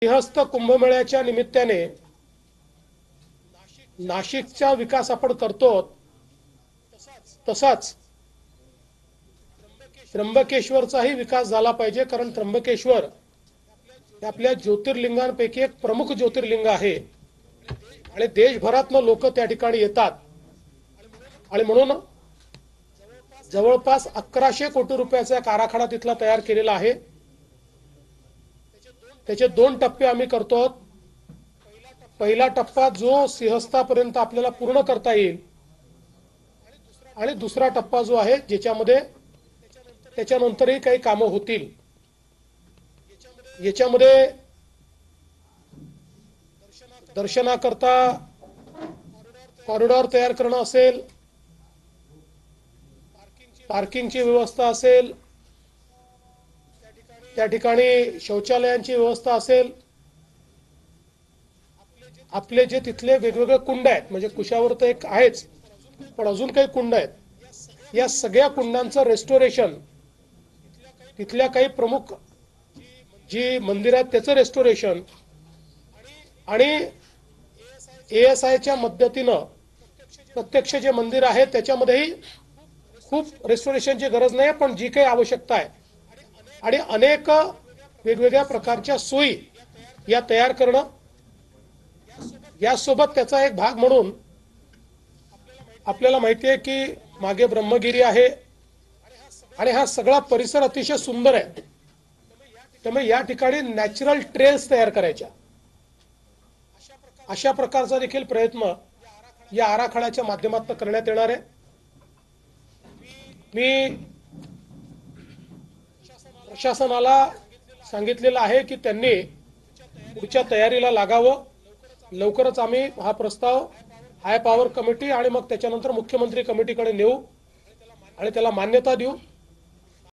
सिंहस्थ कुंभमेळ्याच्या निमित्ताने नाशिकचा विकास आपण करतो, तसाच त्र्यंबकेश्वरचाही विकास झाला पाहिजे। कारण त्र्यंबकेश्वर हे आपल्या ज्योतिर्लिंगांपैकी एक प्रमुख ज्योतिर्लिंग आहे आणि देशभरातून लोक त्या ठिकाणी येतात आणि म्हणून जवळपास 1100 कोटी रुपयाचा एक आराखडा तिथला तयार केलेला आहे। त्याचे 2 टप्पे आम्ही करतो। पहिला टप्पा जो सिंहस्थापर्यंत आपल्याला पूर्ण करता येईल आणि दुसरा टप्पा जो आहे ज्याच्यामध्ये त्याच्यानंतरही काही कामं होतील। याच्यामध्ये दर्शनाकरता कॉरिडॉर तयार करणं असेल, पार्किंगची व्यवस्था असेल, त्या ठिकाणी शौचालयांची व्यवस्था असेल, आपले जे तिथले वेगवेगळे कुंड आहेत, म्हणजे कुशावर तर एक आहेच पण अजून काही कुंड आहेत, या सगळ्या कुंडांचं रेस्टोरेशन, तिथल्या काही प्रमुख जी मंदिर आहेत त्याचं रेस्टोरेशन आणि ASIच्या मदतीनं प्रत्यक्ष जे मंदिर आहे त्याच्यामध्येही खूप रेस्टोरेशनची गरज नाही, पण जी काही आवश्यकता आहे आणि अनेक वेगवेगळ्या प्रकारच्या सोयी या तयार करणं, यासोबत त्याचा एक भाग म्हणून आपल्याला माहिती आहे की मागे ब्रह्मगिरी आहे आणि हा सगळा परिसर अतिशय सुंदर आहे। त्यामुळे या ठिकाणी नॅचरल ट्रेल्स तयार करायच्या, अशा प्रकारचा देखील प्रयत्न या आराखड्याच्या माध्यमातून करण्यात येणार आहे। मी प्रशासनाला सांगितलेलं आहे की त्यांनी पुढच्या तयारीला लागावं। लवकरच आम्ही हा प्रस्ताव हाय पॉवर कमिटी आणि मग त्याच्यानंतर मुख्यमंत्री कमिटीकडे नेऊ आणि त्याला मान्यता देऊ।